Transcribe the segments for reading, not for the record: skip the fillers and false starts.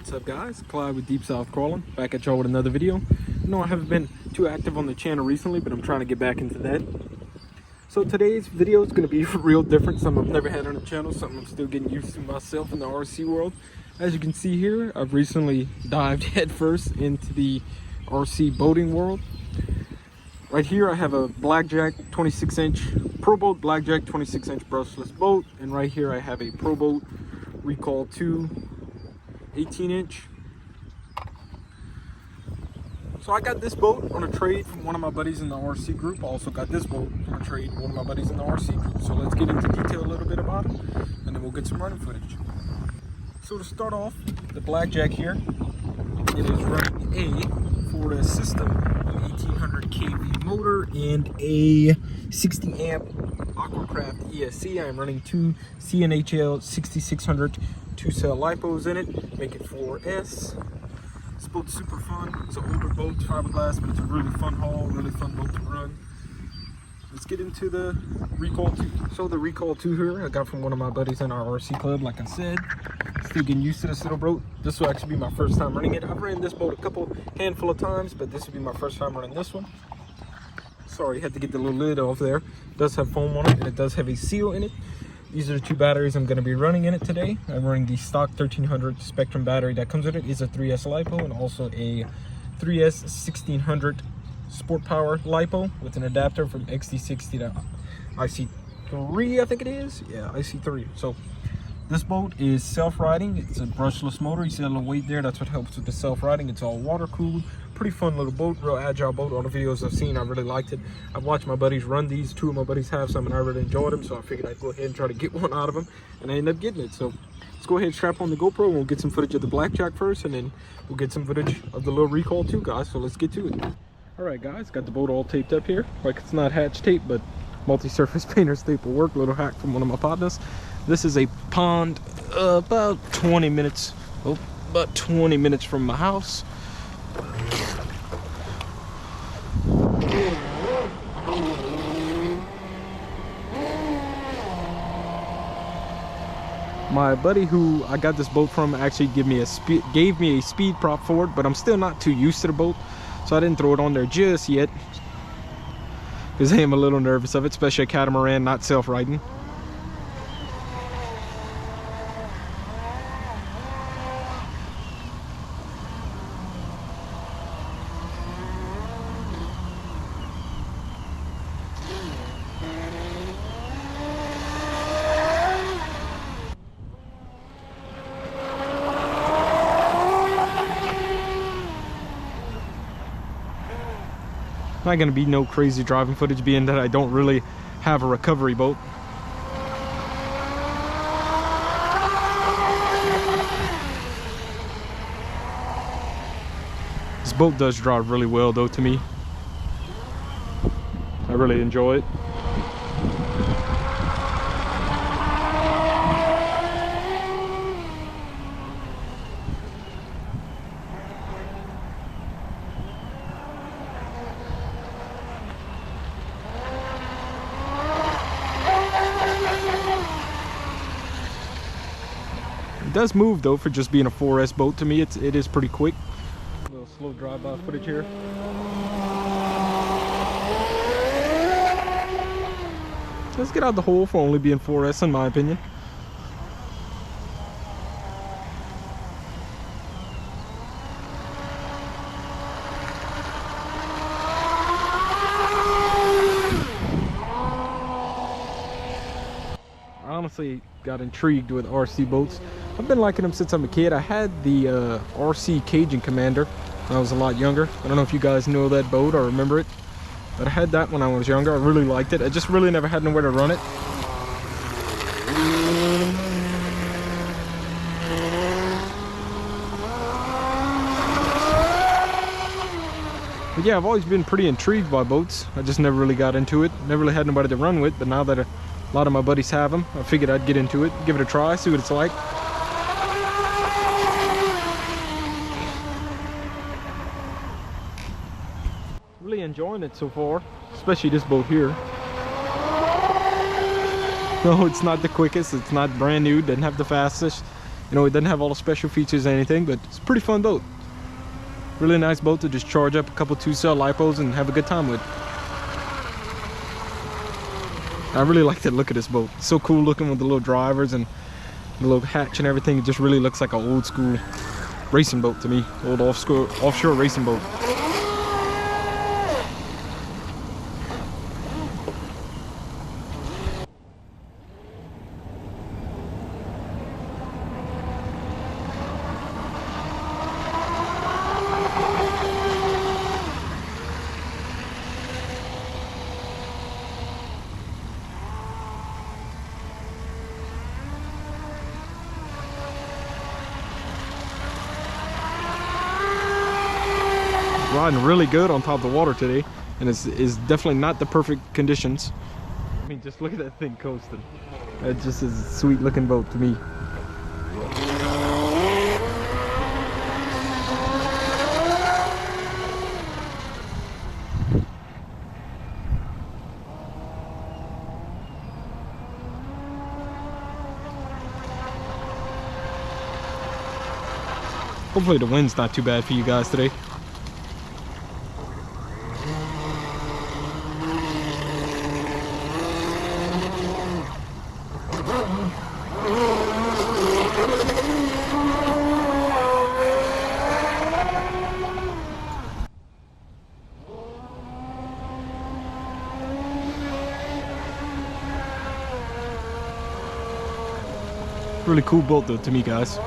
What's up guys, Clyde with Deep South Crawling, back at y'all with another video. I haven't been too active on the channel recently, but I'm trying to get back into that. So today's video is going to be real different, something I've never had on the channel, something I'm still getting used to myself in the RC world. As you can see here, I've recently dived headfirst into the RC boating world. Right here I have a BlackJack 26-inch Pro Boat BlackJack 26-inch brushless boat, and right here I have a Pro Boat Recoil 2 18-inch. So I got this boat on a trade from one of my buddies in the RC group. I also got this boat on a trade from one of my buddies in the RC group. So let's get into detail a little bit about it, and then we'll get some running footage. So to start off, the BlackJack here, it is running a Florida system, an 1800 kV motor, and a 60 amp Aquacraft ESC. I'm running two CNHL 6600 2-cell lipos in it, make it 4S. This boat's super fun. It's an older boat, fiberglass, but it's a really fun haul, really fun boat to run. Let's get into the Recoil 2. So the Recoil 2 here, I got from one of my buddies in our RC club, like I said. Still getting used to this little boat. This will actually be my first time running it. I've ran this boat a handful of times, but this will be my first time running this one. Sorry, had to get the little lid off there. It does have foam on it, and it does have a seal in it. These are the two batteries I'm going to be running in it today. I'm running the stock 1300 Spectrum battery that comes with it. Is a 3S LiPo and also a 3S 1600 Sport Power LiPo with an adapter from XT60 to IC3, I think it is. Yeah, IC3. So this boat is self-riding. It's a brushless motor. You see a little weight there. That's what helps with the self-riding. It's all water-cooled. Pretty fun little boat, real agile boat. All the videos I've seen, I really liked it. I've watched my buddies run these. Two of my buddies have some, and I really enjoyed them, so I figured I'd go ahead and try to get one out of them, and I ended up getting it. So let's go ahead and strap on the GoPro, and we'll get some footage of the BlackJack first, and then we'll get some footage of the little Recoil 2, guys. So let's get to it. All right, guys, got the boat all taped up here. Like, it's not hatch tape, but multi-surface painter's tape will work. Little hack from one of my partners. This is a pond about 20 minutes from my house. My buddy who I got this boat from actually gave me a speed prop for it, but I'm still not too used to the boat, so I didn't throw it on there just yet because I am a little nervous of it, especially a catamaran, not self-riding. Not gonna be no crazy driving footage, being that I don't really have a recovery boat. This boat does drive really well though to me. I really enjoy it. It does move though for just being a 4S boat. To me, it is pretty quick. A little slow drive-by footage here. Let's get out the hole for only being 4S in my opinion. I honestly got intrigued with RC boats. I've been liking them since I'm a kid. I had the RC Cajun Commander when I was a lot younger. I don't know if you guys know that boat or remember it, but I had that when I was younger. I really liked it. I just really never had nowhere to run it. But yeah, I've always been pretty intrigued by boats. I just never really got into it. Never really had nobody to run with, but now that a lot of my buddies have them, I figured I'd get into it, give it a try, see what it's like. Really enjoying it so far, especially this boat here. No, it's not the quickest, it's not brand new, doesn't have the fastest. You know, it doesn't have all the special features or anything, but it's a pretty fun boat. Really nice boat to just charge up a couple 2-cell lipos and have a good time with. I really like the look of this boat. It's so cool looking with the little drivers and the little hatch and everything. It just really looks like an old school racing boat to me. Old offshore racing boat. Riding really good on top of the water today, and it's definitely not the perfect conditions. I mean, just look at that thing coasting. It just is a sweet looking boat to me. Hopefully the wind's not too bad for you guys today. Really cool boat though to me, guys.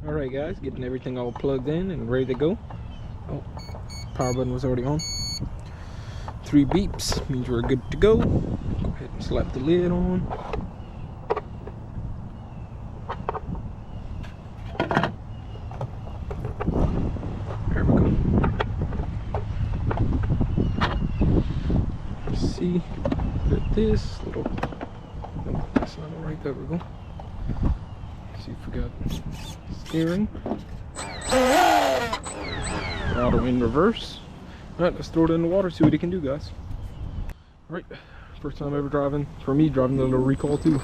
Alright guys, getting everything all plugged in and ready to go. Oh, power button was already on. 3 beeps means we're good to go. Go ahead and slap the lid on. There we go. Let's see. Got this little. No, that's not alright. There we go. Let's see if we got steering. Auto in reverse. Alright, let's throw it in the water, see what it can do, guys. Alright, first time ever driving, for me, driving the little Recoil too.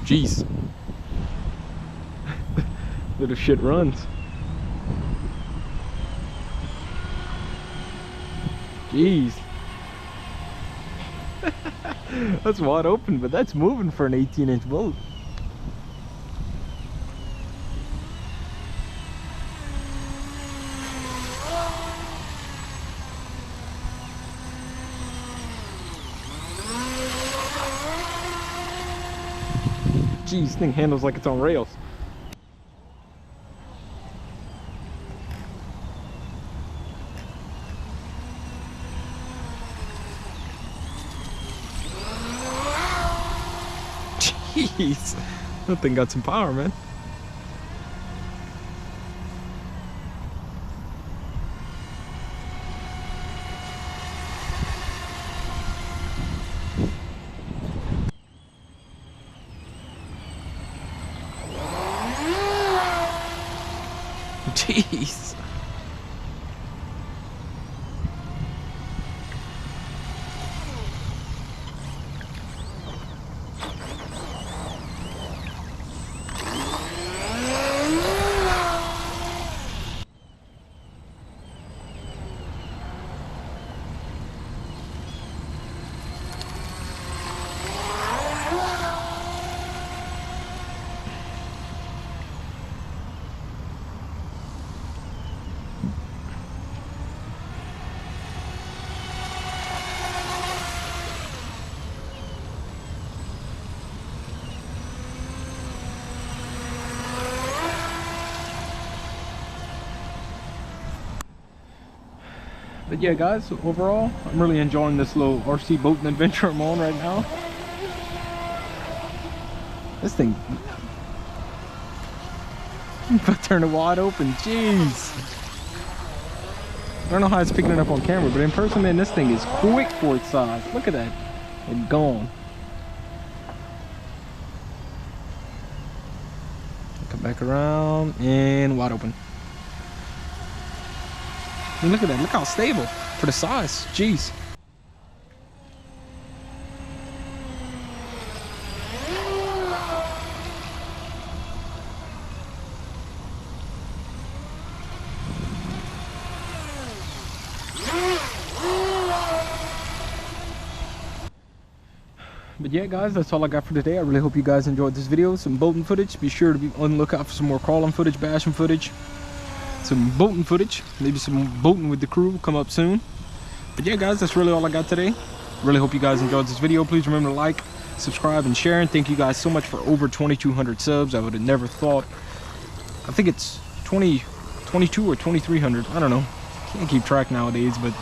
Jeez. Little shit runs. Jeez. That's wide open, but that's moving for an 18-inch boat. Jeez, this thing handles like it's on rails. Jeez, that thing got some power, man. Jeez. But yeah, guys, overall, I'm really enjoying this little RC boating adventure I'm on right now. This thing, if I turn it wide open, jeez. I don't know how it's picking it up on camera, but in person, man, this thing is quick for its size. Look at that, it's gone. Come back around and wide open. And look at that, look how stable for the size, jeez. But yeah, guys, that's all I got for today. I really hope you guys enjoyed this video. Some boating footage. Be sure to be on the lookout for some more crawling footage, bashing footage, some boating footage, maybe some boating with the crew will come up soon. But yeah, guys, that's really all I got today. Really hope you guys enjoyed this video. Please remember to like, subscribe, and share. And thank you guys so much for over 2,200 subs. I would have never thought. I think it's 22 or 2,300. I don't know. Can't keep track nowadays. But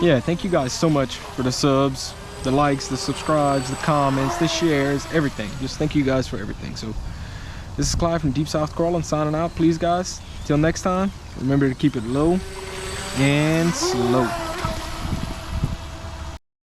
yeah, thank you guys so much for the subs, the likes, the subscribes, the comments, the shares, everything. Just thank you guys for everything. So this is Clyde from Deep South Crawling signing out. Please, guys, till next time, remember to keep it low and slow.